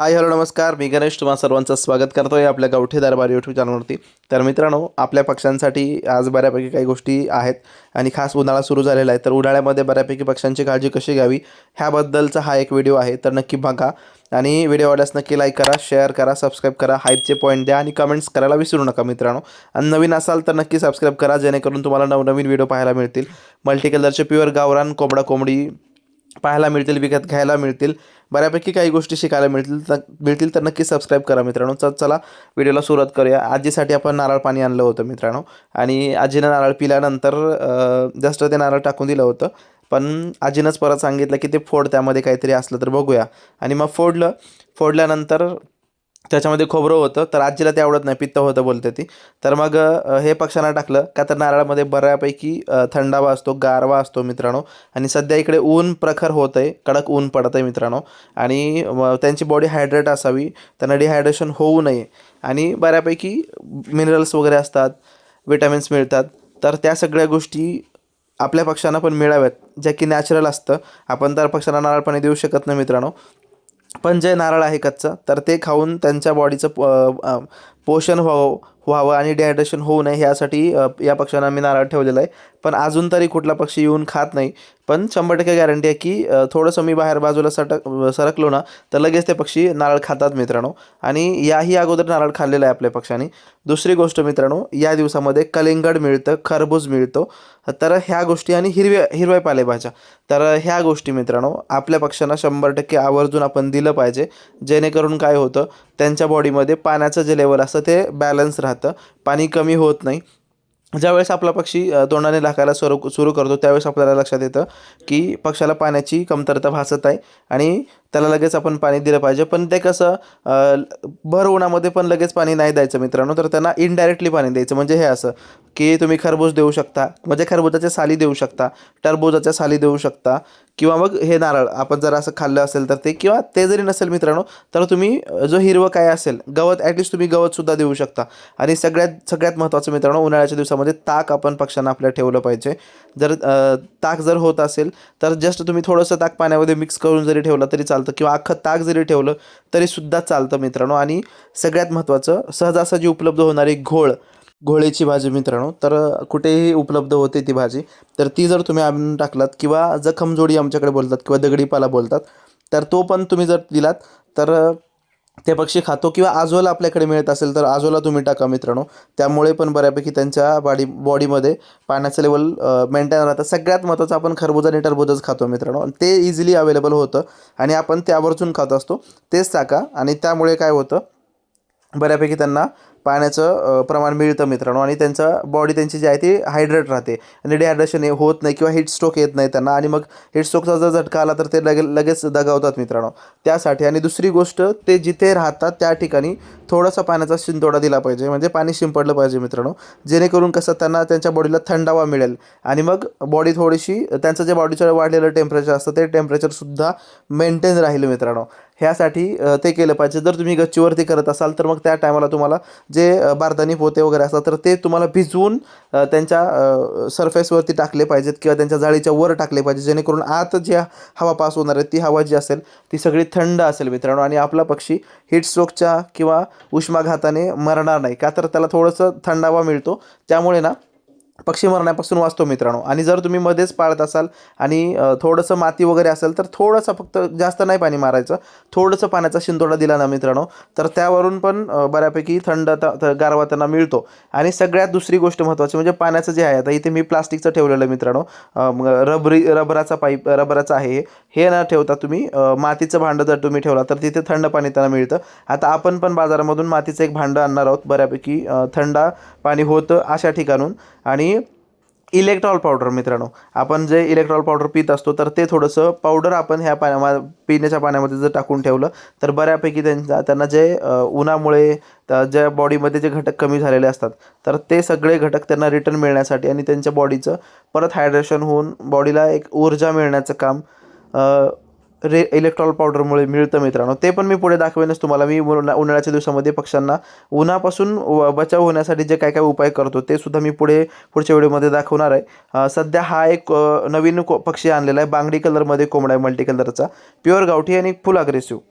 Hi hello नमस्कार. मी गणेश तुम्हा सर्वांचं स्वागत करतोय आपल्या गावठी दरबार यूट्यूब चॅनलवरती. तर मित्रांनो, आपल्या पक्ष्यांसाठी आज बऱ्यापैकी काही गोष्टी आहेत आणि खास उन्हाळा सुरू झालेला आहे. तर उन्हाळ्यामध्ये बऱ्यापैकी पक्ष्यांची काळजी कशी घ्यावी ह्याबद्दलचा हा एक व्हिडिओ आहे. तर नक्की बघा आणि व्हिडिओ आवडल्यास नक्की लाईक करा, शेअर करा, सबस्क्राईब करा, हाईपचे पॉईंट द्या आणि कमेंट्स करायला विसरू नका मित्रांनो. आणि नवीन असाल तर नक्की सबस्क्राईब करा, जेणेकरून तुम्हाला नवनवीन व्हिडिओ पाहायला मिळतील. मल्टी कलरचे प्युअर गावरान कोंबडा कोंबडी पाहायला मिळतील, विकत घ्यायला मिळतील. बऱ्यापैकी काही गोष्टी शिकायला मिळतील तर नक्की सबस्क्राईब करा मित्रांनो. चला व्हिडिओला सुरुवात करूया. आजीसाठी आपण नारळ पाणी आणलं होतं मित्रांनो आणि आजीनं नारळ पिल्यानंतर जस्ट ते नारळ टाकून दिलं होतं. पण आजीनंच परत सांगितलं की ते फोड, त्यामध्ये काहीतरी असलं तर बघूया. आणि मग फोडल्यानंतर त्याच्यामध्ये खोबरं होतं. तर आजीला ते आवडत नाही, पित्त होतं बोलते ती. तर मग हे पक्ष्यांना टाकलं का तर नारळामध्ये बऱ्यापैकी थंडावा असतो, गारवा असतो मित्रांनो. आणि सध्या इकडे ऊन प्रखर होत आहे, कडक ऊन पडत आहे मित्रांनो. आणि त्यांची बॉडी हायड्रेट असावी, त्यांना डिहायड्रेशन होऊ नये. आणि बऱ्यापैकी मिनरल्स वगैरे असतात, विटॅमिन्स मिळतात. तर त्या सगळ्या गोष्टी आपल्या पक्ष्यांना पण मिळाव्यात, ज्या की नॅचरल असतं. आपण तर पक्ष्यांना नारळ पाणी देऊ शकत नाही मित्रांनो. पण जे नारळ आहे कच्चं, तर ते खाऊन त्यांच्या बॉडीचं पोषण व्हावं आणि डिहायड्रेशन होऊ नये यासाठी या पक्ष्यांना मी नारळ ठेवलेला आहे. पण अजून तरी कुठला पक्षी येऊन खात नाही. पण 100% गॅरंटी आहे की थोडंसं मी बाहेर बाजूला सरकलो ना, तर लगेच ते पक्षी नारळ खातात मित्रांनो. आणि याही अगोदर नारळ खाल्लेला आहे आपल्या पक्ष्यांनी. दुसरी गोष्ट मित्रांनो, या दिवसामध्ये कलिंगड मिळतं, खरबूज मिळतो. तर ह्या गोष्टी आणि हिरव्या हिरव्या पालेभाज्या, तर ह्या गोष्टी मित्रांनो आपल्या पक्ष्यांना 100% आवर्जून आपण दिलं पाहिजे. जेणेकरून काय होतं, त्यांच्या बॉडीमध्ये पाण्याचं जे लेवल असतं ते बॅलन्स राहतं, पाणी कमी होत नाही. ज्यावेळेस आपला पक्षी तोंडाने लागायला सुरू करतो, त्यावेळेस आपल्याला लक्षात येतं की पक्ष्याला पाण्याची कमतरता भासत आहे आणि त्याला लगेच आपण पाणी दिलं पाहिजे. पण ते कसं, भर उन्हामध्ये पण लगेच पाणी नाही द्यायचं मित्रांनो. तर त्यांना इनडायरेक्टली पाणी द्यायचं. म्हणजे हे असं की तुम्ही खरबूज देऊ शकता, म्हणजे खरबुजाच्या साली देऊ शकता, टरबुजाच्या साली देऊ शकता, किंवा मग हे नारळ आपण जर असं खाल्लं असेल तर ते, किंवा ते जरी नसेल मित्रांनो, तर तुम्ही जो हिरवं काय असेल गवत, ॲटलिस्ट तुम्ही गवतसुद्धा देऊ शकता. आणि सगळ्यात सगळ्यात महत्त्वाचं मित्रांनो, उन्हाळ्याच्या दिवसामध्ये ताक आपण पक्ष्यांना आपल्या ठेवलं पाहिजे. जर ताक जर होत असेल तर जस्ट तुम्ही थोडंसं ताक पाण्यामध्ये मिक्स करून जरी ठेवलं तरी चालतं, किंवा अख्खं ताक जरी ठेवलं तरीसुद्धा चालतं मित्रांनो. आणि सगळ्यात महत्त्वाचं, सहजासहजी उपलब्ध होणारी घोळेची भाजी मित्रांनो, तर कुठेही उपलब्ध होते ती भाजी. तर ती जर तुम्ही आणून टाकलात, किंवा जखमजोडी आमच्याकडे बोलतात, किंवा दगडीपाला बोलतात, तर तो पण तुम्ही जर दिलात तर ते पक्षी खातो. किंवा आजोला आपल्याकडे मिळत असेल तर आजोला तुम्ही टाका मित्रांनो. त्यामुळे पण बऱ्यापैकी त्यांच्या बॉडीमध्ये पाण्याचं लेवल मेंटेन राहतं. सगळ्यात महत्त्वाचं, आपण खरबूज आणि टरबूजच खातो मित्रांनो, आणि ते इझिली अवेलेबल होतं आणि आपण ते आवर्जून खात असतो. तेच टाका आणि त्यामुळे काय होतं, बऱ्यापैकी त्यांना पाण्याचं प्रमाण मिळतं मित्रांनो. आणि बॉडी त्यांची जी आहे ती हायड्रेट राहते आणि डिहायड्रेशन होत नाही, किंवा हीट स्ट्रोक येत नाही त्यांना. आणि मग हीट स्ट्रोकचा जर झटका आला तर ते लगेच दगावतात मित्रांनो. त्यासाठी. आणि दुसरी गोष्ट, ते जिथे राहतात त्या ठिकाणी थोडासा पाण्याचा शिंतोडा दिला पाहिजे, म्हणजे पाणी शिंपडलं पाहिजे मित्रांनो. जेणेकरून कसं त्यांना त्यांच्या बॉडीला थंडावा मिळेल आणि मग बॉडी थोडीशी, त्यांचं जे बॉडीचं वाढलेलं टेम्परेचर असतं ते टेम्परेचरसुद्धा मेंटेन राहील मित्रांनो. ह्यासाठी ते केलं पाहिजे. जर तुम्ही गच्चीवरती करत असाल तर मग त्या टायमाला तुम्हाला जे बारदानी पोते वगैरे असतात तर ते तुम्हाला भिजवून त्यांच्या सरफेसवरती टाकले पाहिजेत, किंवा त्यांच्या जाळीच्या वर टाकले पाहिजे. जेणेकरून आत जी हवा पास होणार आहे ती हवा जी असेल ती सगळी थंड असेल मित्रांनो. आणि आपला पक्षी हीट स्ट्रोकच्या किंवा उष्माघाताने मरणार नाही, का तर त्याला थोडंसं थंडावा मिळतो. त्यामुळे ना पक्षी मरण्यापासून वाचतो मित्रांनो. आणि जर तुम्ही मध्येच पाळत असाल आणि थोडंसं माती वगैरे असेल तर थोडंसं, फक्त जास्त नाही पाणी मारायचं, थोडंसं पाण्याचा शिंतोडा दिला ना मित्रांनो, तर त्यावरून पण बऱ्यापैकी गारवा त्यांना मिळतो. आणि सगळ्यात दुसरी गोष्ट महत्त्वाची म्हणजे पाण्याचं जे आहे, आता इथे मी प्लास्टिकचं ठेवलेलं मित्रांनो, रबराचं आहे हे न ठेवता तुम्ही मातीचं भांडं जर तुम्ही ठेवला तर तिथे थंड पाणी त्यांना मिळतं. आता आपण पण बाजारामधून मातीचं एक भांडं आणणार आहोत, बऱ्यापैकी थंड पाणी होतं अशा ठिकाणून. आणि इलेक्ट्रॉल पावडर मित्रांनो, आपण जे इलेक्ट्रॉल पावडर पित असतो तर ते थोडंसं पावडर आपण ह्या पिण्याच्या पाण्यामध्ये जर टाकून ठेवलं तर बऱ्यापैकी त्यांना जे उन्हामुळे ज्या बॉडीमध्ये जे घटक कमी झालेले असतात तर ते सगळे घटक त्यांना रिटर्न मिळण्यासाठी आणि त्यांच्या बॉडीचं परत हायड्रेशन होऊन बॉडीला एक ऊर्जा मिळण्याचं काम इलेक्ट्रॉल पावडरमुळे मिळतं मित्रांनो. ते पण मी पुढे दाखवेनच तुम्हाला. मी उन्हाळ्याच्या दिवसामध्ये पक्ष्यांना उन्हापासून बचाव होण्यासाठी जे काय काय उपाय करतो ते सुद्धा मी पुढच्या व्हिडिओमध्ये दाखवणार आहे. सध्या हा एक नवीन पक्षी आणलेला आहे, बांगडी कलरमध्ये कोंबडा आहे, मल्टी कलरचा, प्युअर गावठी आणि फुल अग्रेसिव्ह.